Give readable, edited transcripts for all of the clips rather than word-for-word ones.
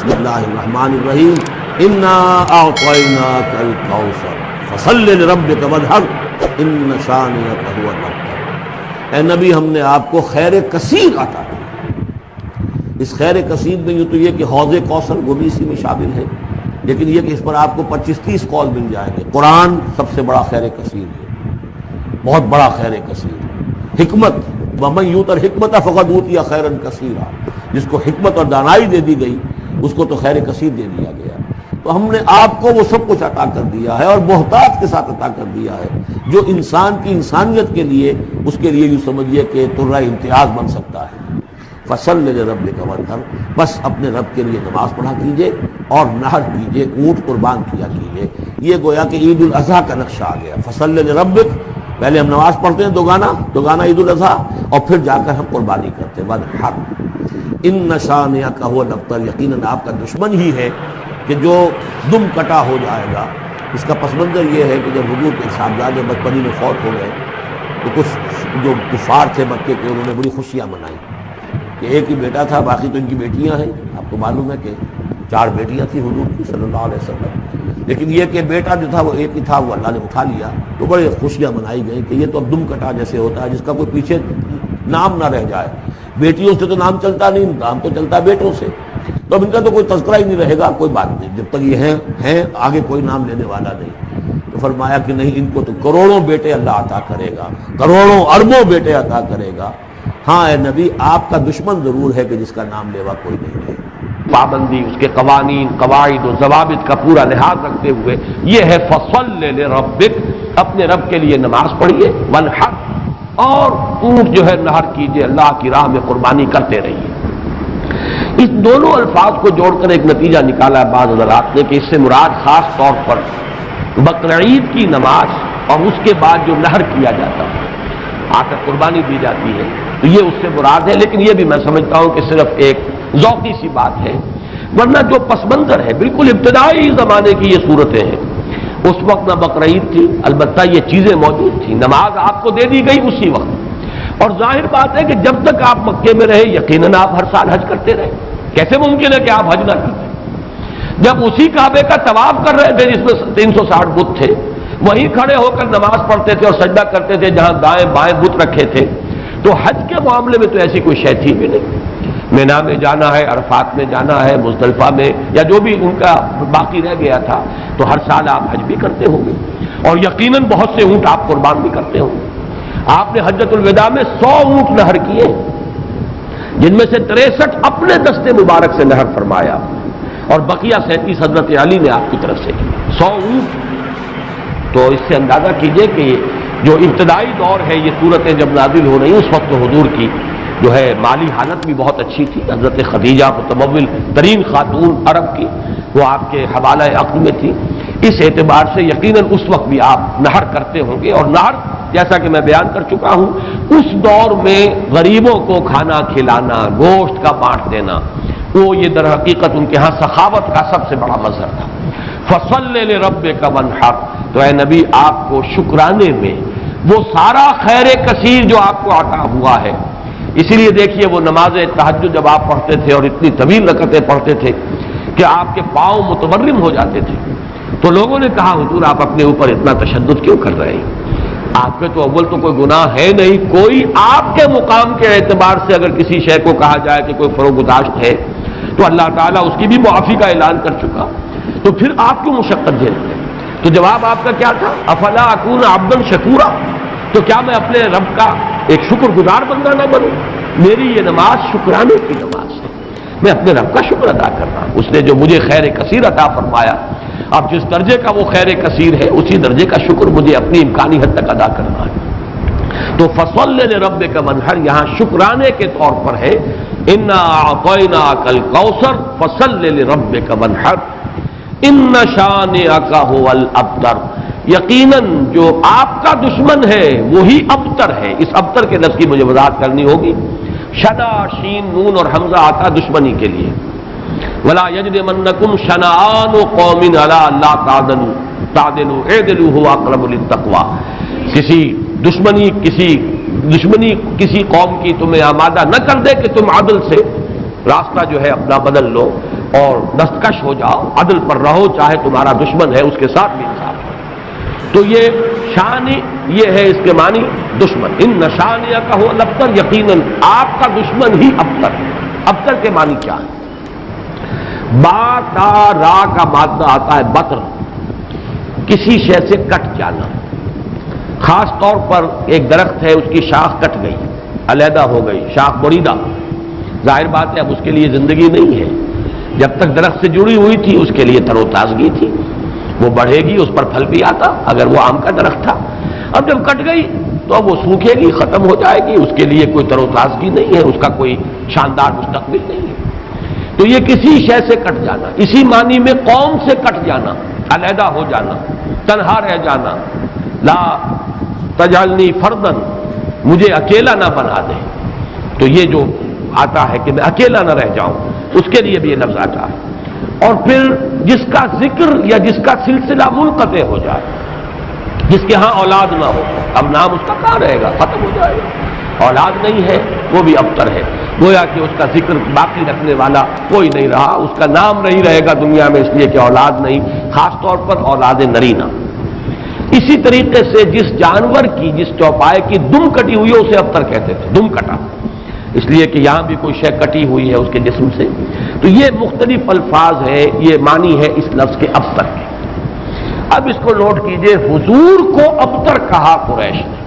بسم اللہ الرحمن الرحیم انا اعطیناک الکوثر فصل لربک وانحر ان شانئک هو الابتر۔ اے نبی ہم نے آپ کو خیر کثیر عطا کیا۔ اس خیر کثیر میں یہ تو یہ کہ حوض کوثر وہ بھی اسی میں شامل ہے، لیکن یہ کہ اس پر آپ کو 25-30 قول مل جائیں گے۔ قرآن سب سے بڑا خیر کثیر ہے، بہت بڑا خیر کثیر۔ حکمت ومن یؤت الحکمت فقد اوتی خیرا کثیرا، جس کو حکمت اور دانائی دے دی گئی اس کو تو خیر کثیر دے دیا گیا۔ تو ہم نے آپ کو وہ سب کچھ عطا کر دیا ہے اور محتاج کے ساتھ عطا کر دیا ہے، جو انسان کی انسانیت کے لیے اس کے لیے یوں سمجھیے کہ ترہ امتیاز بن سکتا ہے۔ فصل لربک وانحر، بس اپنے رب کے لیے نماز پڑھا کیجئے اور نحر کیجئے، اونٹ قربان کیا کیجئے۔ یہ گویا کہ عید الاضحیٰ کا نقشہ آ گیا۔ فصل لربک، پہلے ہم نماز پڑھتے ہیں دوگانا عید الاضحیٰ، اور پھر جا کر ہم قربانی کرتے ہیں وانحر ان شانئک هو الابتر، یقیناً آپ کا دشمن ہی ہے کہ جو دم کٹا ہو جائے گا۔ اس کا پس منظر یہ ہے کہ جب حضور کے صاحبزادے بچپنی میں فوت ہو گئے تو کچھ جو کفار تھے مکے کے انہوں نے بڑی خوشیاں منائی کہ ایک ہی بیٹا تھا، باقی تو ان کی بیٹیاں ہیں۔ آپ کو معلوم ہے کہ 4 بیٹیاں تھیں حضور کی صلی اللہ علیہ وسلم، لیکن یہ کہ بیٹا جو تھا وہ ایک ہی تھا، وہ اللہ نے اٹھا لیا، تو بڑے خوشیاں منائی گئیں کہ یہ تو اب دم کٹا جیسے ہوتا ہے جس کا کوئی پیچھے نام نہ رہ جائے۔ بیٹیوں سے تو نام چلتا نہیں، نام تو چلتا بیٹوں سے، تو اب ان کا تو کوئی تذکرہ ہی نہیں رہے گا، کوئی بات نہیں، جب تک یہ ہیں آگے کوئی نام لینے والا نہیں۔ تو فرمایا کہ نہیں، ان کو تو کروڑوں بیٹے اللہ عطا کرے گا، کروڑوں اربوں بیٹے عطا کرے گا۔ ہاں اے نبی، آپ کا دشمن ضرور ہے کہ جس کا نام لیوا کوئی نہیں ہے۔ پابندی، اس کے قوانین، قواعد و ضوابط کا پورا لحاظ رکھتے ہوئے یہ ہے فصل لربک، اپنے رب کے لیے نماز پڑھیے، وانحر، اور اونٹ جو ہے نحر کیجئے، اللہ کی راہ میں قربانی کرتے رہیے۔ اس دونوں الفاظ کو جوڑ کر ایک نتیجہ نکالا ہے بعض حضرات نے کہ اس سے مراد خاص طور پر بقرعید کی نماز اور اس کے بعد جو نحر کیا جاتا ہے، آ کر قربانی دی جاتی ہے، تو یہ اس سے مراد ہے۔ لیکن یہ بھی میں سمجھتا ہوں کہ صرف ایک ذوقی سی بات ہے، ورنہ جو پس منظر ہے بالکل ابتدائی زمانے کی یہ صورتیں ہیں۔ اس وقت نہ بقرعید تھی، البتہ یہ چیزیں موجود تھیں، نماز آپ کو دے دی گئی اسی وقت، اور ظاہر بات ہے کہ جب تک آپ مکے میں رہے یقیناً آپ ہر سال حج کرتے رہے۔ کیسے ممکن ہے کہ آپ حج نہ کرتے؟ جب اسی کعبے کا طواف کر رہے تھے جس میں 360 بت تھے، وہیں کھڑے ہو کر نماز پڑھتے تھے اور سجدہ کرتے تھے جہاں دائیں بائیں بت رکھے تھے، تو حج کے معاملے میں تو ایسی کوئی شے تھی بھی نہیں۔ مینا میں جانا ہے، عرفات میں جانا ہے، مزدلفہ میں، یا جو بھی ان کا باقی رہ گیا تھا، تو ہر سال آپ حج بھی کرتے ہوں گے، اور یقیناً بہت سے اونٹ آپ قربان بھی کرتے ہوں گے۔ آپ نے حجۃ الوداع میں 100 اونٹ نحر کیے، جن میں سے 63 اپنے دست مبارک سے نحر فرمایا، اور بقیہ 37 حضرت علی نے آپ کی طرف سے کی، 100 اونٹ۔ تو اس سے اندازہ کیجئے کہ جو ابتدائی دور ہے، یہ صورتیں جب نازل ہو رہی ہیں، اس وقت حضور کی جو ہے مالی حالت بھی بہت اچھی تھی۔ حضرت خدیجہ متمول ترین خاتون عرب کی، وہ آپ کے حوالہ عقد میں تھی، اس اعتبار سے یقیناً اس وقت بھی آپ نحر کرتے ہوں گے۔ اور نحر جیسا کہ میں بیان کر چکا ہوں، اس دور میں غریبوں کو کھانا کھلانا، گوشت کا بانٹ دینا، وہ یہ در حقیقت ان کے ہاں سخاوت کا سب سے بڑا مظہر تھا۔ فصل لربک وانحر، تو اے نبی آپ کو شکرانے میں وہ سارا خیر کثیر جو آپ کو عطا ہوا ہے، اسی لیے دیکھیے وہ نماز تہجد جب آپ پڑھتے تھے اور اتنی طویل رکعتیں پڑھتے تھے کہ آپ کے پاؤں متورم ہو جاتے تھے، تو لوگوں نے کہا حضور آپ اپنے اوپر اتنا تشدد کیوں کر رہے ہیں؟ آپ کے تو اول تو کوئی گناہ ہے نہیں، کوئی آپ کے مقام کے اعتبار سے اگر کسی شے کو کہا جائے کہ کوئی فروگزاشت ہے تو اللہ تعالیٰ اس کی بھی معافی کا اعلان کر چکا، تو پھر آپ کیوں مشقت جھیل رہے ہیں؟ تو جواب آپ کا کیا تھا؟ افلا اکون عبدا شکورا، تو کیا میں اپنے رب کا ایک شکر گزار بندہ نہ بنوں؟ میری یہ نماز شکرانے کی نماز ہے، میں اپنے رب کا شکر ادا کر رہا ہوں، اس نے جو مجھے خیر کثیر عطا فرمایا۔ اب جس درجے کا وہ خیر کثیر ہے اسی درجے کا شکر مجھے اپنی امکانی حد تک ادا کرنا ہے۔ تو فصل لربک وانحر یہاں شکرانے کے طور پر ہے، انا اعطیناک الکوثر فصل لربک وانحر ان شانئک هو الابتر، یقیناً جو آپ کا دشمن ہے وہی ابتر ہے۔ اس ابتر کے لفظ کی مجھے وضاحت کرنی ہوگی۔ شنا، شین، نون اور حمزہ آتا دشمنی کے لیے۔ ولا یجرمنکم شنآن قوم علی الا تعدلوا اعدلوا هو اقرب للتقوی، کسی دشمنی کسی قوم کی تمہیں آمادہ نہ کر دے کہ تم عدل سے راستہ جو ہے اپنا بدل لو، اور دستکش ہو جاؤ، عدل پر رہو، چاہے تمہارا دشمن ہے اس کے ساتھ بھی انصاف کرو۔ تو یہ شان یہ ہے، اس کے معنی دشمن، ان نشانیہ کا ہو الابتر، یقیناً آپ کا دشمن ہی ابتر ہے۔ ابتر کے معنی کیا ہے؟ با تا را کا مادہ آتا ہے بطر، کسی شے سے کٹ جانا۔ خاص طور پر ایک درخت ہے، اس کی شاخ کٹ گئی، علیحدہ ہو گئی، شاخ بریدہ، ظاہر بات ہے اب اس کے لیے زندگی نہیں ہے۔ جب تک درخت سے جڑی ہوئی تھی اس کے لیے تر و تازگی تھی، وہ بڑھے گی، اس پر پھل بھی آتا اگر وہ آم کا درخت تھا۔ اب جب کٹ گئی تو اب وہ سوکھے گی، ختم ہو جائے گی، اس کے لیے کوئی تر و تازگی نہیں ہے، اس کا کوئی شاندار مستقبل نہیں ہے۔ تو یہ کسی شے سے کٹ جانا، اسی معنی میں قوم سے کٹ جانا، علیحدہ ہو جانا، تنہا رہ جانا۔ لا تجعلنی فردن، مجھے اکیلا نہ بنا دے۔ تو یہ جو آتا ہے کہ میں اکیلا نہ رہ جاؤں، اس کے لیے بھی یہ لفظ آتا ہے۔ اور پھر جس کا ذکر یا جس کا سلسلہ منقطع ہو جائے، جس کے ہاں اولاد نہ ہو، اب نام اس کا کہاں رہے گا، ختم ہو جائے گا، اولاد نہیں ہے، وہ بھی ابتر ہے، گویا کہ اس کا ذکر باقی رکھنے والا کوئی نہیں رہا، اس کا نام نہیں رہے گا دنیا میں، اس لیے کہ اولاد نہیں، خاص طور پر اولاد نرینہ۔ اسی طریقے سے جس جانور کی، جس چوپائے کی دم کٹی ہوئی ہے اسے ابتر کہتے تھے، دم کٹا، اس لیے کہ یہاں بھی کوئی شے کٹی ہوئی ہے اس کے جسم سے۔ تو یہ مختلف الفاظ ہیں، یہ معنی ہے اس لفظ کے ابتر کے۔ اب اس کو نوٹ کیجئے، حضور کو ابتر کہا قریش نے،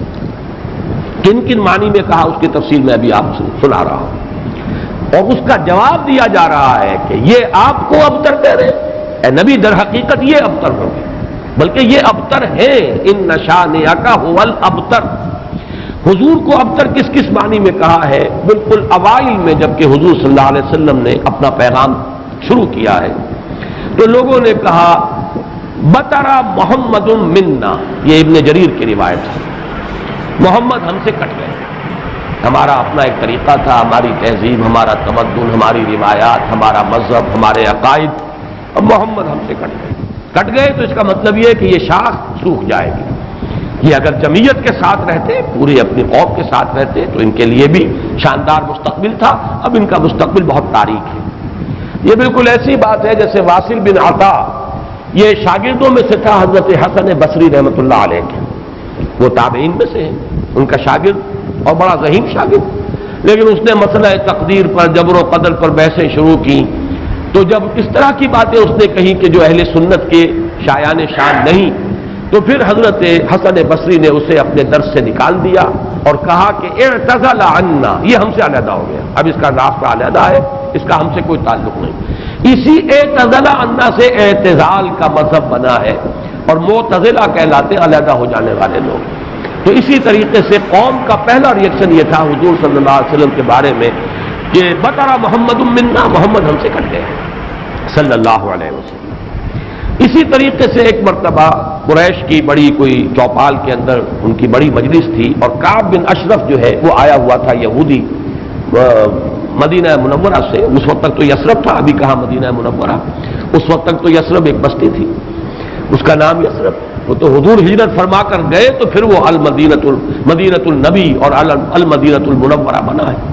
کن کن معنی میں کہا اس کی تفصیل میں ابھی آپ سے سنا رہا ہوں، اور اس کا جواب دیا جا رہا ہے کہ یہ آپ کو ابتر کہہ رہے اے نبی، در حقیقت یہ ابتر ہوں گے، بلکہ یہ ابتر ہے، ان نشانیک هو الابتر۔ حضور کو ابتر کس کس معنی میں کہا ہے؟ بالکل اوائل میں جبکہ حضور صلی اللہ علیہ وسلم نے اپنا پیغام شروع کیا ہے تو لوگوں نے کہا بطرا محمد منا، یہ ابن جریر کی روایت ہے، محمد ہم سے کٹ گئے، ہمارا اپنا ایک طریقہ تھا، ہماری تہذیب، ہمارا تمدن، ہماری روایات، ہمارا مذہب، ہمارے عقائد، اب محمد ہم سے کٹ گئے تو اس کا مطلب یہ ہے کہ یہ شاخ سوکھ جائے گی۔ یہ اگر جمعیت کے ساتھ رہتے، پوری اپنی قوم کے ساتھ رہتے تو ان کے لیے بھی شاندار مستقبل تھا، اب ان کا مستقبل بہت تاریک ہے۔ یہ بالکل ایسی بات ہے جیسے واصل بن عطا، یہ شاگردوں میں سے تھا حضرت حسن بصری رحمۃ اللہ علیہ کے، وہ تابعین میں سے ہیں، ان کا شاگرد اور بڑا ذہین شاگرد، لیکن اس نے مسئلہ تقدیر پر، جبر و قدر پر بحثیں شروع کی، تو جب اس طرح کی باتیں اس نے کہیں کہ جو اہل سنت کے شایان شان نہیں، تو پھر حضرت حسن بصری نے اسے اپنے درس سے نکال دیا اور کہا کہ اعتزل عنا، یہ ہم سے علیحدہ ہو گیا، اب اس کا راستہ علیحدہ ہے، اس کا ہم سے کوئی تعلق نہیں۔ اسی اعتزل عنا سے اعتزال کا مذہب بنا ہے، اور معتزلہ کہلاتے علیحدہ ہو جانے والے لوگ۔ تو اسی طریقے سے قوم کا پہلا ریئیکشن یہ تھا حضور صلی اللہ علیہ وسلم کے بارے میں کہ بطرا محمد منا، محمد ہم سے کٹ گئے صلی اللہ علیہ وسلم۔ اسی طریقے سے ایک مرتبہ قریش کی بڑی کوئی چوپال کے اندر ان کی بڑی مجلس تھی، اور کعب بن اشرف جو ہے وہ آیا ہوا تھا، یہودی، مدینہ منورہ سے، اس وقت تک تو یثرب تھا، ابھی کہا مدینہ منورہ، اس وقت تک تو یثرب ایک بستی تھی، اس کا نام یثرب، وہ تو حضور ہجرت فرما کر گئے تو پھر وہ مدینۃ النبی اور المدینۃ المنورہ بنا ہے۔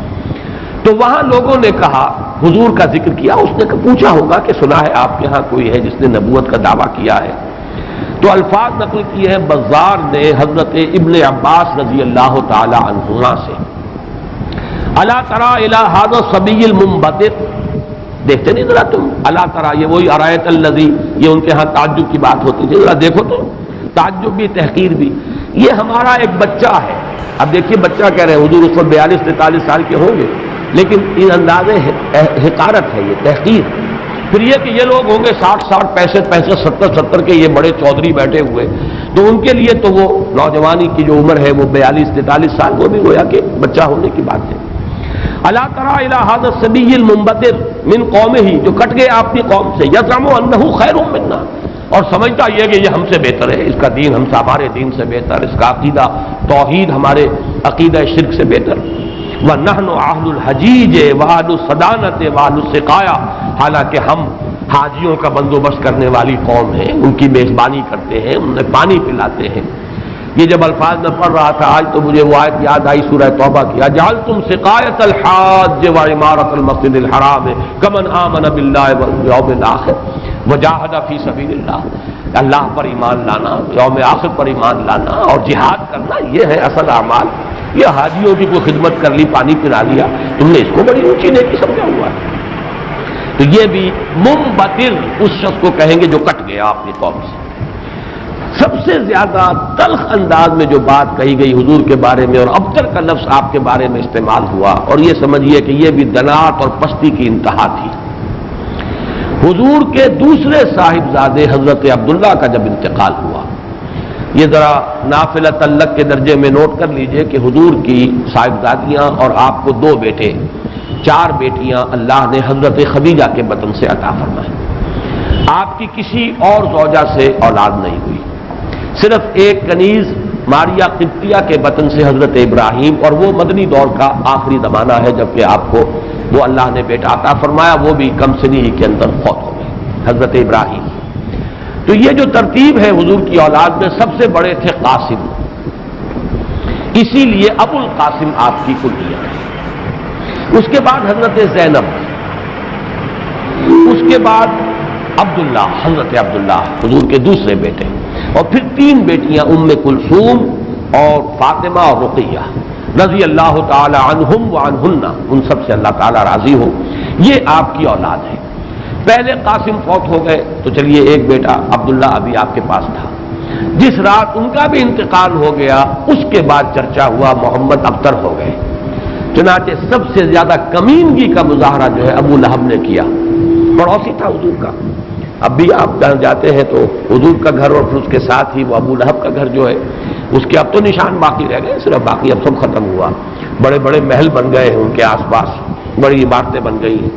تو وہاں لوگوں نے کہا، حضور کا ذکر کیا، اس نے پوچھا ہوگا کہ سنا ہے آپ کے ہاں کوئی ہے جس نے نبوت کا دعویٰ کیا ہے، تو الفاظ نقل کیے ہیں بزار نے حضرت ابن عباس رضی اللہ تعالی عنہما سے، الا تری الی ھذا الصبی المنبتق، دیکھتے نہیں ذرا تم، الا تری، یہ وہی ارایت الذی، یہ ان کے ہاں تعجب کی بات ہوتی تھی، ذرا دیکھو تو، تعجب بھی تحقیر بھی، یہ ہمارا ایک بچہ ہے۔ اب دیکھیے بچہ کہہ رہے ہیں، حضور اس وقت 42-43 سال کے ہوں گے، لیکن ان اندازے حقارت ہے، یہ تحقیر۔ پھر یہ کہ یہ لوگ ہوں گے 60 65 70 کے، یہ بڑے چودھری بیٹھے ہوئے، تو ان کے لیے تو وہ نوجوانی کی جو عمر ہے وہ 42-43 سال، وہ بھی گویا کہ بچہ ہونے کی بات ہے۔ الا تری الی ھذا الصبی المنبتر من قومہ، جو کٹ گئے اپنی قوم سے، یزعم انہ خیر منا، اور سمجھتا یہ کہ یہ ہم سے بہتر ہے، اس کا دین ہمارے دین سے بہتر، اس کا عقیدہ توحید ہمارے عقیدہ شرک سے بہتر، وَنَحْنُ أَهْلُ الْحَجِيجِ وَأَهْلُ الصَّدَانَةِ وَأَهْلُ السِّقَايَةِ، حالانکہ ہم حاجیوں کا بندوبست کرنے والی قوم ہیں، ان کی میزبانی کرتے ہیں، انہیں پانی پلاتے ہیں، یہ جب الفاظ میں پڑھ رہا تھا آج تو مجھے وہ آیت یاد آئی سورہ توبہ کی، اجعلتم سقایۃ الحاج وعمارۃ المسجد الحرام کمن آمن باللہ والیوم الآخر وجاہد فی سبیل اللہ، اللہ پر ایمان لانا، یوم آخر پر ایمان لانا اور جہاد کرنا، یہ ہے اصل اعمال۔ یہ حاجیوں کی کوئی خدمت کر لی، پانی پلا لیا، تم نے اس کو بڑی اونچی نیکی سمجھا ہوا ہے۔ تو یہ بھی منبتر اس شخص کو کہیں گے جو کٹ گیا اپنی قوم سے۔ سب سے زیادہ تلخ انداز میں جو بات کہی گئی حضور کے بارے میں، اور ابتر کا لفظ آپ کے بارے میں استعمال ہوا، اور یہ سمجھیے کہ یہ بھی دنات اور پستی کی انتہا تھی۔ حضور کے دوسرے صاحبزادے حضرت عبداللہ کا جب انتقال ہوا، یہ ذرا نافلہ تعلق کے درجے میں نوٹ کر لیجئے کہ حضور کی صاحبزادیاں اور آپ کو 2 بیٹے، 4 بیٹیاں اللہ نے حضرت خدیجہ کے بطن سے عطا فرمائیں۔ آپ کی کسی اور زوجہ سے اولاد نہیں ہوئی، صرف ایک کنیز ماریہ قبطیہ کے بطن سے حضرت ابراہیم، اور وہ مدنی دور کا آخری زمانہ ہے جبکہ آپ کو وہ اللہ نے بیٹا عطا فرمایا، وہ بھی کم سنی ہی کے اندر فوت ہو گئے حضرت ابراہیم۔ تو یہ جو ترتیب ہے حضور کی اولاد میں، سب سے بڑے تھے قاسم، اسی لیے ابو القاسم آپ کی کنیت ہے۔ اس کے بعد حضرت زینب، اس کے بعد عبداللہ، حضرت عبداللہ حضور کے دوسرے بیٹے، اور پھر 3 بیٹیاں ام کلثوم اور فاطمہ اور رقیہ رضی اللہ تعالی عنہم وعنہن، ان سب سے اللہ تعالی راضی ہو۔ یہ آپ کی اولاد ہے۔ پہلے قاسم فوت ہو گئے تو چلیے ایک بیٹا عبداللہ ابھی آپ کے پاس تھا، جس رات ان کا بھی انتقال ہو گیا اس کے بعد چرچا ہوا محمد ابتر ہو گئے۔ چنانچہ سب سے زیادہ کمینگی کا مظاہرہ جو ہے ابو لہب نے کیا، پڑوسی تھا حضور کا۔ اب بھی آپ جہاں جاتے ہیں تو حضور کا گھر اور پھر اس کے ساتھ ہی وہ ابو لہب کا گھر جو ہے، اس کے اب تو نشان باقی رہ گئے، صرف باقی اب سب ختم ہوا۔ بڑے بڑے محل بن گئے ہیں ان کے آس پاس، بڑی عمارتیں بن گئی ہیں۔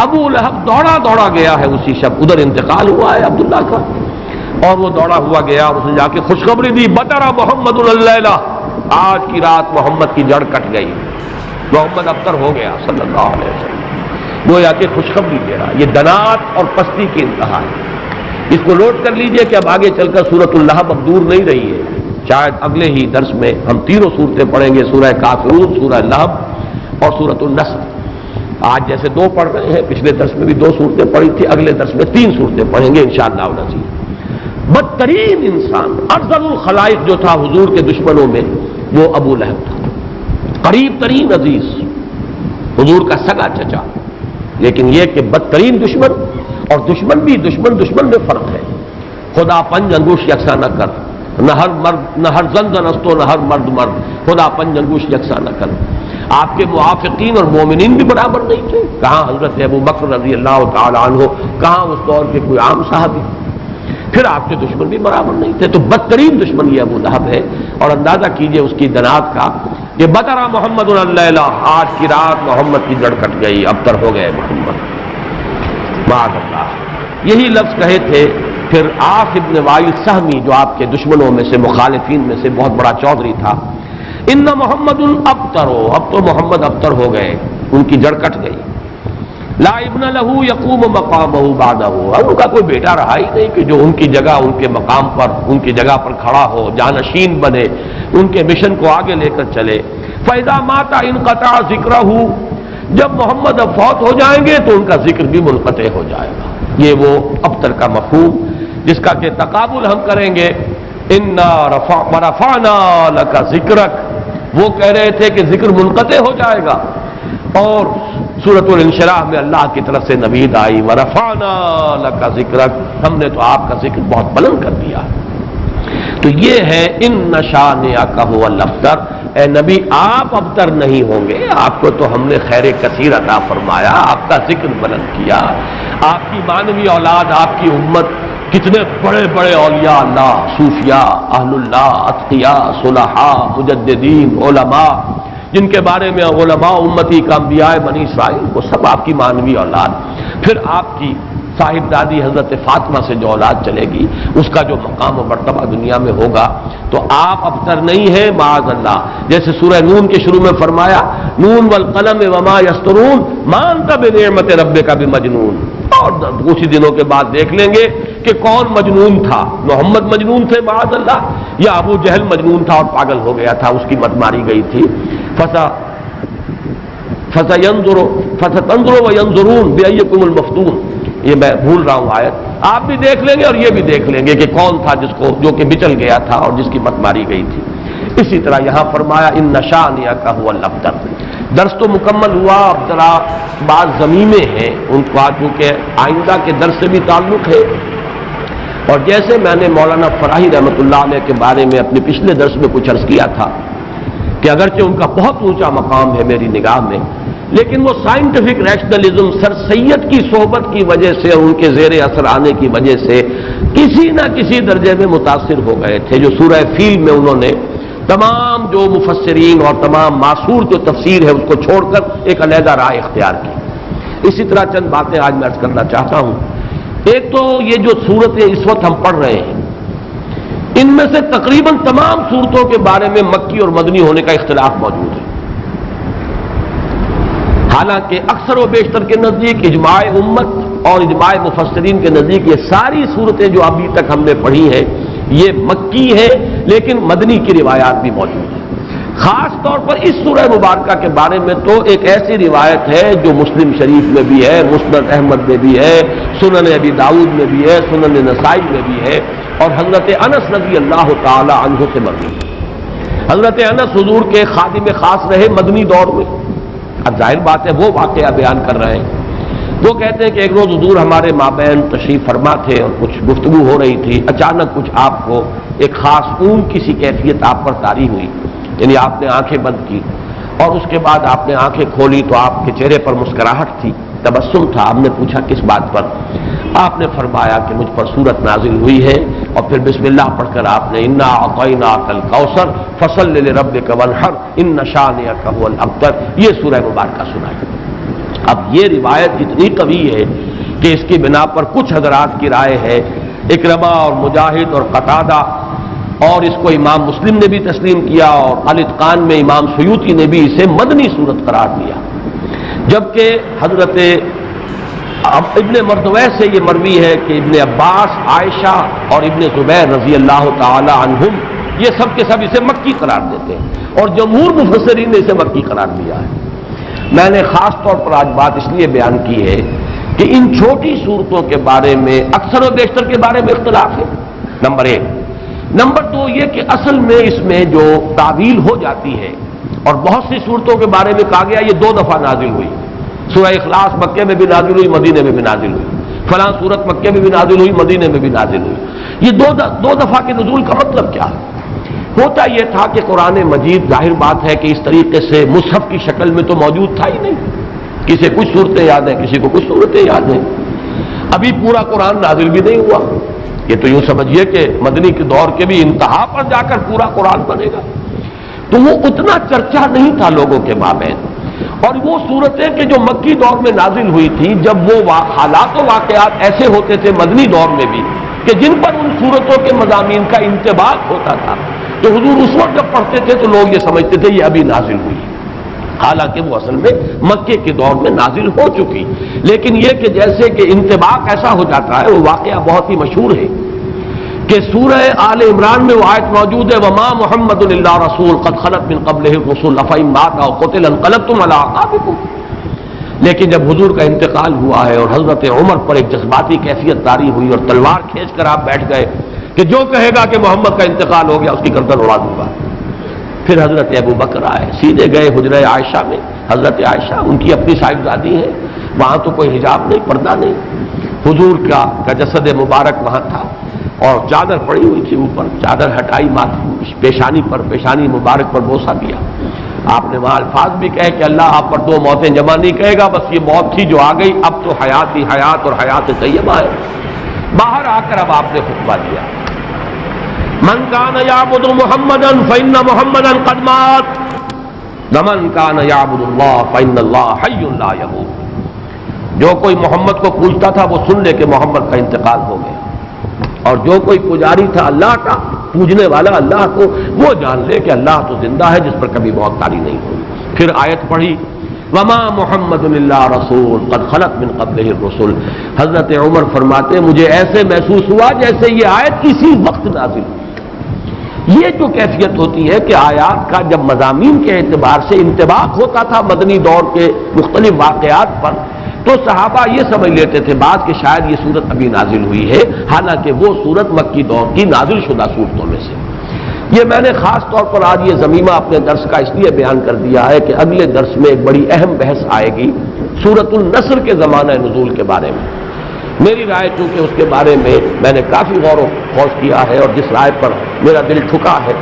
ابو لہب دوڑا دوڑا گیا ہے اسی شب، ادھر انتقال ہوا ہے عبداللہ کا، اور وہ دوڑا ہوا گیا اور اس نے جا کے خوشخبری دی، بطر محمد اللیلہ، آج کی رات محمد کی جڑ کٹ گئی، محمد ابتر ہو گیا صلی اللہ علیہ وسلم۔ وہ یا کہ خوشخبری دے رہا، یہ دنات اور پستی کی انتہا ہے۔ اس کو نوٹ کر لیجئے کہ اب آگے چل کر سورۃ اللہب اب دور نہیں رہی ہے، شاید اگلے ہی درس میں ہم 3 صورتیں پڑھیں گے، سورہ کافرون، سورہ لہب اور سورۃ النصر۔ آج جیسے 2 پڑھ رہے ہیں، پچھلے درس میں بھی 2 صورتیں پڑھی تھی، اگلے درس میں 3 صورتیں پڑھیں گے انشاءاللہ العزیز۔ بدترین انسان، افضل الخلائق جو تھا حضور کے دشمنوں میں، وہ ابو لہب تھا، قریب ترین عزیز، حضور کا سگا چچا، لیکن یہ کہ بدترین دشمن، اور دشمن بھی دشمن میں فرق ہے۔ خدا پنج انگوش یکساں نہ کر، نہ ہر مرد نہ ہر زن زنستو نہ ہر مرد مرد، خدا پنج انگوش یکساں نہ کر۔ آپ کے موافقین اور مومنین بھی برابر نہیں تھے، کہاں حضرت ابو بکر رضی اللہ تعالی عنہ، کہاں اس دور کے کوئی عام صحابی، پھر آپ کے دشمن بھی برابر نہیں تھے۔ تو بدترین دشمن یہ ابو لہب ہے، اور اندازہ کیجئے اس کی دنات کا کہ بطرا محمد اللیلہ، آج کی رات محمد کی جڑ کٹ گئی، ابتر ہو گئے محمد، معاذ اللہ۔ یہی لفظ کہے تھے پھر عاص ابن وائل سہمی، جو آپ کے دشمنوں میں سے، مخالفین میں سے بہت بڑا چودھری تھا، ان محمد الابتر، اب تو محمد ابتر ہو گئے، ان کی جڑ کٹ گئی۔ لا ابن لہو یقوم مقامہ بعدہ، اب ان کا کوئی بیٹا رہا ہی نہیں کہ جو ان کی جگہ، ان کے مقام پر، ان کی جگہ پر کھڑا ہو، جانشین بنے، ان کے مشن کو آگے لے کر چلے۔ فَإِذَا مَاتَ انقطع ذِكْرَهُ، جب محمد اب فوت ہو جائیں گے تو ان کا ذکر بھی منقطع ہو جائے گا۔ یہ وہ ابتر کا مفہوم جس کا کہ تقابل ہم کریں گے، اِنَّا رَفَعْنَا لَكَ ذِكْرَكَ، وہ کہہ رہے تھے کہ ذکر منقطع ہو جائے گا، اور سورۃ الانشراح میں اللہ کی طرف سے نوید آئی، وَرَفَعْنَا لَكَ ذِكْرَكَ، ہم نے تو آپ کا ذکر بہت بلند کر دیا۔ تو یہ ہے اِنَّ شَانِئَكَ هُوَ الْأَبْتَرُ، اے نبی آپ ابتر نہیں ہوں گے، آپ کو تو ہم نے خیر کثیر عطا فرمایا، آپ کا ذکر بلند کیا، آپ کی مانوی اولاد، آپ کی امت، کتنے بڑے بڑے اولیاء اللہ، صوفیاء، اہل اللہ، اتقیاء، صلحاء، مجددین، علماء، جن کے بارے میں علماء امتی کا انبیاء بنی اسرائیل، وہ سب آپ کی مانوی اولاد۔ پھر آپ کی صاحبزادی حضرت فاطمہ سے جو اولاد چلے گی، اس کا جو مقام و مرتبہ دنیا میں ہوگا، تو آپ ابتر نہیں ہیں معاذ اللہ۔ جیسے سورہ نون کے شروع میں فرمایا، نون والقلم وما یسطرون ما انت بنعمت ربک بمجنون، اور کچھ دنوں کے بعد دیکھ لیں گے کہ کون مجنون تھا، محمد مجنون تھے معاذ اللہ، یا ابو جہل مجنون تھا اور پاگل ہو گیا تھا، اس کی مت ماری گئی تھی۔ فَسَتَنظُرُ وَيَنظُرُونَ بِأَيِّكُمُ الْمَفْتُونُ، یہ میں بھول رہا ہوں آیت، آپ بھی دیکھ لیں گے اور یہ بھی دیکھ لیں گے کہ کون تھا جو کہ بچل گیا تھا اور جس کی مت ماری گئی تھی۔ اسی طرح یہاں فرمایا ان شانئک ھو الابتر۔ درس تو مکمل ہوا، اب ذرا بعض ضمیمیں ہیں ان کا چونکہ آئندہ کے درس سے بھی تعلق ہے، اور جیسے میں نے مولانا فراہی رحمۃ اللہ علیہ کے بارے میں اپنے پچھلے درس میں کچھ عرض کیا تھا کہ اگرچہ ان کا بہت اونچا مقام ہے میری نگاہ میں، لیکن وہ سائنٹیفک ریشنلزم سر سید کی صحبت کی وجہ سے اور ان کے زیر اثر آنے کی وجہ سے کسی نہ کسی درجے میں متاثر ہو گئے تھے، جو سورہ فیل میں انہوں نے تمام جو مفسرین اور تمام معصور جو تفسیر ہے اس کو چھوڑ کر ایک علیحدہ رائے اختیار کی۔ اسی طرح چند باتیں آج میں عرض کرنا چاہتا ہوں۔ ایک تو یہ جو صورتیں اس وقت ہم پڑھ رہے ہیں، ان میں سے تقریباً تمام صورتوں کے بارے میں مکی اور مدنی ہونے کا اختلاف موجود ہے، حالانکہ اکثر و بیشتر کے نزدیک اجماع امت اور اجماع مفسرین کے نزدیک یہ ساری صورتیں جو ابھی تک ہم نے پڑھی ہیں یہ مکی ہے، لیکن مدنی کی روایات بھی موجود ہیں۔ خاص طور پر اس سورہ مبارکہ کے بارے میں تو ایک ایسی روایت ہے جو مسلم شریف میں بھی ہے، مسند احمد میں بھی ہے، سنن ابی داؤد میں بھی ہے، سنن نسائی میں بھی ہے، اور حضرت انس رضی اللہ تعالی عنہ سے مروی ہے۔ حضرت انس حضور کے خادم خاص رہے مدنی دور میں۔ اب ظاہر بات ہے وہ واقعہ بیان کر رہے ہیں۔ وہ کہتے ہیں کہ ایک روز حضور ہمارے مابین تشریف فرما تھے اور کچھ گفتگو ہو رہی تھی، اچانک کچھ آپ کو ایک خاص اونگ کی سی کیفیت آپ پر طاری ہوئی، یعنی آپ نے آنکھیں بند کی اور اس کے بعد آپ نے آنکھیں کھولی تو آپ کے چہرے پر مسکراہٹ تھی، تبسم تھا۔ ہم نے پوچھا کس بات پر؟ آپ نے فرمایا کہ مجھ پر سورت نازل ہوئی ہے، اور پھر بسم اللہ پڑھ کر آپ نے انا اعطیناک الکوثر فصل لربک وانحر ان شانئک ھو الابتر یہ سورہ مبارکہ سنائی۔ اب یہ روایت اتنی قوی ہے کہ اس کی بنا پر کچھ حضرات کی رائے ہے، اکرمہ اور مجاہد اور قتادہ، اور اس کو امام مسلم نے بھی تسلیم کیا، اور الاتقان میں امام سیوطی نے بھی اسے مدنی صورت قرار دیا، جبکہ حضرت ابن مردویہ سے یہ مروی ہے کہ ابن عباس، عائشہ اور ابن زبیر رضی اللہ تعالی عنہم یہ سب کے سب اسے مکی قرار دیتے ہیں، اور جمہور مفسرین نے اسے مکی قرار دیا ہے۔ میں نے خاص طور پر آج بات اس لیے بیان کی ہے کہ ان چھوٹی صورتوں کے بارے میں اکثر و بیشتر کے بارے میں اختلاف ہے، نمبر ایک۔ نمبر دو یہ کہ اصل میں اس میں جو تعویل ہو جاتی ہے، اور بہت سی صورتوں کے بارے میں کہا گیا یہ 2 دفعہ نازل ہوئی، سورہ اخلاص مکے میں بھی نازل ہوئی، مدینے میں بھی نازل ہوئی، فلاں صورت مکے میں بھی نازل ہوئی، مدینے میں بھی نازل ہوئی۔ یہ دو دفعہ کے نزول کا مطلب کیا ہے؟ ہوتا یہ تھا کہ قرآن مجید ظاہر بات ہے کہ اس طریقے سے مصحف کی شکل میں تو موجود تھا ہی نہیں، کسی کچھ صورتیں یاد ہیں، کسی کو کچھ صورتیں یاد ہیں، ابھی پورا قرآن نازل بھی نہیں ہوا۔ یہ تو یوں سمجھیے کہ مدنی کے دور کے بھی انتہا پر جا کر پورا قرآن بنے گا، تو وہ اتنا چرچا نہیں تھا لوگوں کے مابین۔ اور وہ صورتیں کہ جو مکی دور میں نازل ہوئی تھی، جب وہ حالات و واقعات ایسے ہوتے تھے مدنی دور میں بھی کہ جن پر ان صورتوں کے مضامین کا انطباق ہوتا تھا، تو حضور اس وقت جب پڑھتے تھے تو لوگ یہ سمجھتے تھے یہ ابھی نازل ہوئی، حالانکہ وہ اصل میں مکے کے دور میں نازل ہو چکی۔ لیکن یہ کہ جیسے کہ انطباق ایسا ہو جاتا ہے، وہ واقعہ بہت ہی مشہور ہے کہ سورہ آل عمران میں وہ آیت موجود ہے وما محمد الا رسول قد خلت من قبلہ الرسل افئن مات او قتل انقلبتم علی اعقابکم۔ لیکن جب حضور کا انتقال ہوا ہے اور حضرت عمر پر ایک جذباتی کیفیت طاری ہوئی اور تلوار کھینچ کر آپ بیٹھ گئے کہ جو کہے گا کہ محمد کا انتقال ہو گیا اس کی گردن اڑا دوں گا، پھر حضرت ابو بکر آئے، سیدھے گئے حجرہ عائشہ میں۔ حضرت عائشہ ان کی اپنی صاحبزادی ہے، وہاں تو کوئی حجاب نہیں، پردہ نہیں، حضور کا جسد مبارک وہاں تھا اور چادر پڑی ہوئی تھی اوپر، چادر ہٹائی پیشانی پر، پیشانی مبارک پر بوسہ دیا۔ آپ نے وہاں الفاظ بھی کہے کہ اللہ آپ پر 2 موتیں جمع نہیں کہے گا، بس یہ موت تھی جو آ گئی، اب تو حیات ہی حیات اور حیات طیبہ ہے۔ باہر آ کر اب آپ نے خطبہ دیا من کان یعبد محمدا فإن محمدا قد مات ومن کان یعبد اللہ فإن اللہ حی لا یموت۔ جو کوئی محمد کو پوجتا تھا وہ سن لے کہ محمد کا انتقال ہو گیا، اور جو کوئی پجاری تھا اللہ کا، پوجنے والا اللہ کو، وہ جان لے کہ اللہ تو زندہ ہے جس پر کبھی موت طاری نہیں ہوئی۔ پھر آیت پڑھی وما محمد الا رسول قد خلت من قبلہ الرسل۔ حضرت عمر فرماتے ہیں مجھے ایسے محسوس ہوا جیسے یہ آیت اسی وقت نازل ہوئی۔ یہ جو کیفیت ہوتی ہے کہ آیات کا جب مضامین کے اعتبار سے انطباق ہوتا تھا مدنی دور کے مختلف واقعات پر، تو صحابہ یہ سمجھ لیتے تھے بعد کہ شاید یہ صورت ابھی نازل ہوئی ہے، حالانکہ وہ صورت مکی دور کی نازل شدہ صورتوں میں سے۔ یہ میں نے خاص طور پر آج یہ ضمیمہ اپنے درس کا اس لیے بیان کر دیا ہے کہ اگلے درس میں ایک بڑی اہم بحث آئے گی سورۃ النصر کے زمانہ نزول کے بارے میں۔ میری رائے چونکہ اس کے بارے میں نے کافی غور و خوض کیا ہے، اور جس رائے پر میرا دل ٹھکا ہے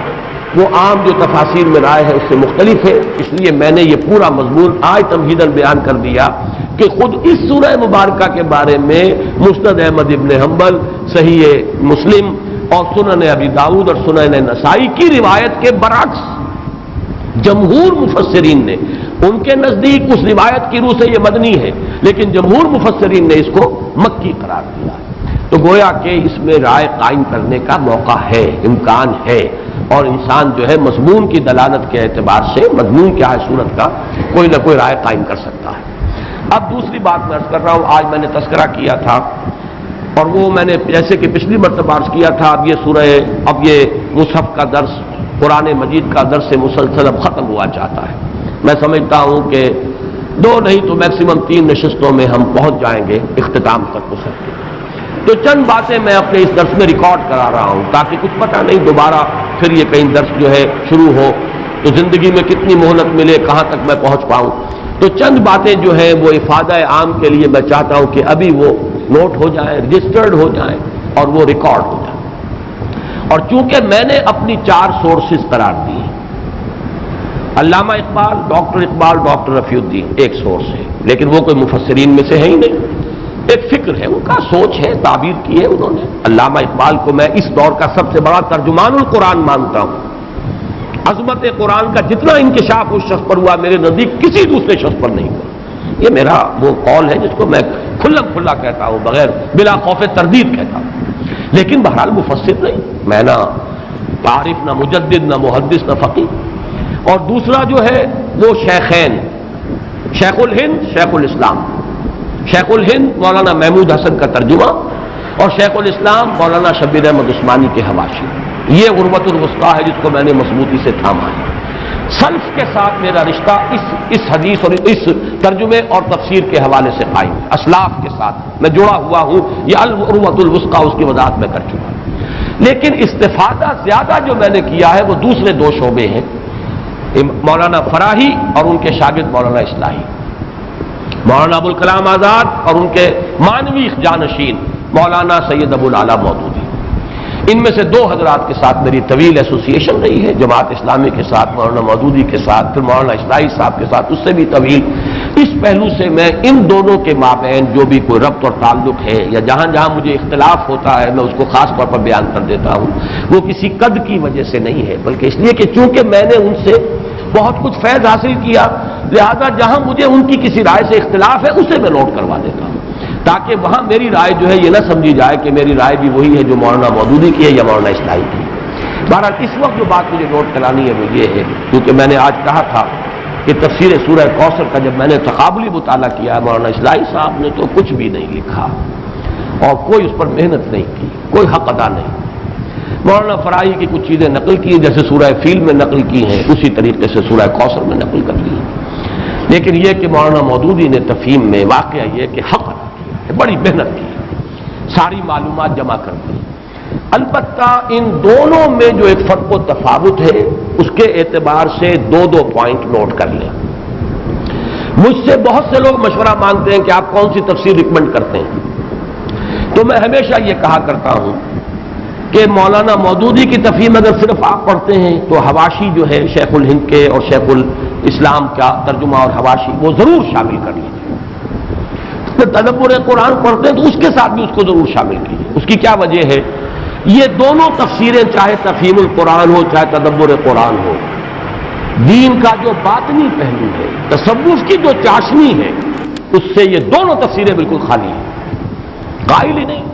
وہ عام جو تفاسیر میں رائے ہے اس سے مختلف ہے، اس لیے میں نے یہ پورا مضمون آج تمہیداً بیان کر دیا کہ خود اس سورہ مبارکہ کے بارے میں مسند احمد ابن حنبل، صحیح مسلم اور سنن ابی داؤد اور سنن نسائی کی روایت کے برعکس جمہور مفسرین نے، ان کے نزدیک اس روایت کی روح سے یہ مدنی ہے، لیکن جمہور مفسرین نے اس کو مکی قرار دیا ہے۔ تو گویا کہ اس میں رائے قائم کرنے کا موقع ہے، امکان ہے، اور انسان جو ہے مضمون کی دلالت کے اعتبار سے مضمون کیا ہے صورت کا کوئی نہ کوئی رائے قائم کر سکتا ہے۔ اب دوسری بات میں عرض کر رہا ہوں، آج میں نے تذکرہ کیا تھا اور وہ میں نے جیسے کہ پچھلی مرتبہ عرض کیا تھا، اب یہ مصحف کا درس، قرآن مجید کا درس سے مسلسل اب ختم ہوا چاہتا ہے۔ میں سمجھتا ہوں کہ 2 نہیں تو میکسیمم 3 نشستوں میں ہم پہنچ جائیں گے اختتام تک مسحف کے۔ تو چند باتیں میں اپنے اس درس میں ریکارڈ کرا رہا ہوں تاکہ کچھ پتہ نہیں دوبارہ پھر یہ کہیں درس جو ہے شروع ہو تو زندگی میں کتنی مہلت ملے، کہاں تک میں پہنچ پاؤں۔ تو چند باتیں جو ہیں وہ افادہ عام کے لیے میں چاہتا ہوں کہ ابھی وہ نوٹ ہو جائیں، رجسٹرڈ ہو جائیں اور وہ ریکارڈ ہو جائیں۔ اور چونکہ میں نے اپنی 4 سورسز قرار دی ہیں، علامہ اقبال، ڈاکٹر رفیع الدین ایک سورس ہے، لیکن وہ کوئی مفسرین میں سے ہے ہی نہیں، ایک فکر ہے، ان کا سوچ ہے، تعبیر کی ہے انہوں نے۔ علامہ اقبال کو میں اس دور کا سب سے بڑا ترجمان القرآن مانتا ہوں۔ عظمت قرآن کا جتنا انکشاف اس شخص پر ہوا میرے نزدیک کسی دوسرے شخص پر نہیں ہوا۔ یہ میرا وہ قول ہے جس کو میں کھلا کھلا کہتا ہوں، بغیر بلا خوف تردید کہتا ہوں، لیکن بہرحال مفسر نہیں، میں نہ عارف، نہ مجدد، نہ محدث، نہ فقیہ۔ اور دوسرا جو ہے وہ شیخین، شیخ الہند، شیخ الاسلام۔ شیخ الہند مولانا محمود حسن کا ترجمہ اور شیخ الاسلام مولانا شبیر احمد عثمانی کے حواشی۔ یہ غربت الوسطیٰ ہے جس کو میں نے مضبوطی سے تھاما ہے۔ سلف کے ساتھ میرا رشتہ اس حدیث اور اس ترجمے اور تفسیر کے حوالے سے قائم ہے، اسلاف کے ساتھ میں جڑا ہوا ہوں، یہ الغربت الوسطیٰ اس کی وضاحت میں کر چکا ہوں۔ لیکن استفادہ زیادہ جو میں نے کیا ہے وہ دوسرے 2 شعبے ہیں، مولانا فراہی اور ان کے شاگرد مولانا اصلاحی، مولانا ابوالکلام آزاد اور ان کے معنوی جانشین مولانا سید ابو الاعلیٰ مودودی۔ ان میں سے 2 حضرات کے ساتھ میری طویل ایسوسیشن رہی ہے، جماعت اسلامی کے ساتھ مولانا مودودی کے ساتھ، پھر مولانا اصلاحی صاحب کے ساتھ اس سے بھی طویل۔ اس پہلو سے میں ان دونوں کے مابین جو بھی کوئی ربط اور تعلق ہے یا جہاں جہاں مجھے اختلاف ہوتا ہے میں اس کو خاص طور پر بیان کر دیتا ہوں، وہ کسی قد کی وجہ سے نہیں ہے، بلکہ اس لیے کہ چونکہ میں نے ان سے بہت کچھ فیض حاصل کیا، لہذا جہاں مجھے ان کی کسی رائے سے اختلاف ہے اسے میں نوٹ کروا دیتا ہوں، تاکہ وہاں میری رائے جو ہے یہ نہ سمجھی جائے کہ میری رائے بھی وہی ہے جو مولانا مودودی کی ہے یا مولانا اصلاحی کی ہے۔ بہرحال اس وقت جو بات مجھے نوٹ کرانی ہے وہ یہ ہے، کیونکہ میں نے آج کہا تھا کہ تفسیر سورہ کوثر کا جب میں نے تقابلی مطالعہ کیا ہے، مولانا اصلاحی صاحب نے تو کچھ بھی نہیں لکھا اور کوئی اس پر محنت نہیں کی، کوئی حق ادا نہیں۔ مولانا فراہی کی کچھ چیزیں نقل کی جیسے سورہ فیل میں نقل کی ہیں، اسی طریقے سے سورہ کوثر میں نقل کر لی، لیکن یہ کہ مولانا مودودی نے تفہیم میں واقعہ یہ کہ حق ادا کیا ہے، بڑی محنت کی، ساری معلومات جمع کر دی۔ البتہ ان دونوں میں جو ایک فرق و تفاوت ہے اس کے اعتبار سے 2 پوائنٹ نوٹ کر لیں۔ مجھ سے بہت سے لوگ مشورہ مانگتے ہیں کہ آپ کون سی تفسیر ریکمنڈ کرتے ہیں، تو میں ہمیشہ یہ کہا کرتا ہوں کہ مولانا مودودی کی تفہیم اگر صرف آپ پڑھتے ہیں تو حواشی جو ہے شیخ الہند کے اور شیخ الاسلام کا ترجمہ اور حواشی وہ ضرور شامل کر لیجیے۔ تدبر قرآن پڑھتے ہیں تو اس کے ساتھ بھی اس کو ضرور شامل کیجیے۔ اس کی کیا وجہ ہے؟ یہ دونوں تفسیریں چاہے تفہیم القرآن ہو چاہے تدبر قرآن ہو، دین کا جو باطنی پہلو ہے، تصوف کی جو چاشنی ہے، اس سے یہ دونوں تفسیریں بالکل خالی ہیں، قائل ہی نہیں۔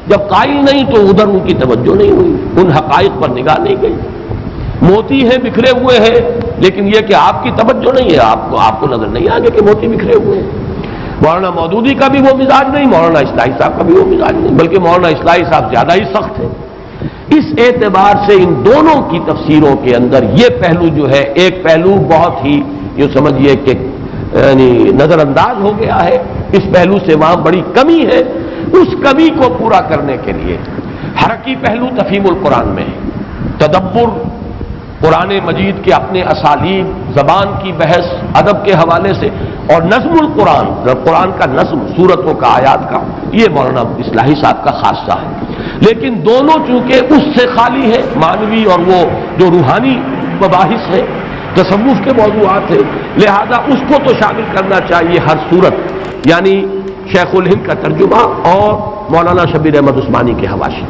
جب قائل نہیں تو ادھر ان کی توجہ نہیں ہوئی، ان حقائق پر نگاہ نہیں گئی۔ موتی ہیں بکھرے ہوئے ہیں، لیکن یہ کہ آپ کی توجہ نہیں ہے، آپ کو نظر نہیں آگے کہ موتی بکھرے ہوئے ہیں۔ مولانا مودودی کا بھی وہ مزاج نہیں، مولانا اصلاحی صاحب کا بھی وہ مزاج نہیں، بلکہ مولانا اصلاحی صاحب زیادہ ہی سخت ہے۔ اس اعتبار سے ان دونوں کی تفسیروں کے اندر یہ پہلو جو ہے، ایک پہلو بہت ہی یہ سمجھیے کہ یعنی نظر انداز ہو گیا ہے، اس پہلو سے وہاں بڑی کمی ہے۔ اس کمی کو پورا کرنے کے لیے حرکی پہلو تفہیم القرآن میں ہے، تدبر قرآن مجید کے اپنے اسالیب، زبان کی بحث ادب کے حوالے سے، اور نظم القرآن، قرآن کا نظم، سورتوں کا، آیات کا، یہ مولانا اصلاحی صاحب کا خاصہ ہے۔ لیکن دونوں چونکہ اس سے خالی ہے، معنوی اور وہ جو روحانی مباحث ہے، تصوف کے موضوعات ہیں، لہذا اس کو تو شامل کرنا چاہیے ہر صورت، یعنی شیخ الہند کا ترجمہ اور مولانا شبیر احمد عثمانی کے حواشی۔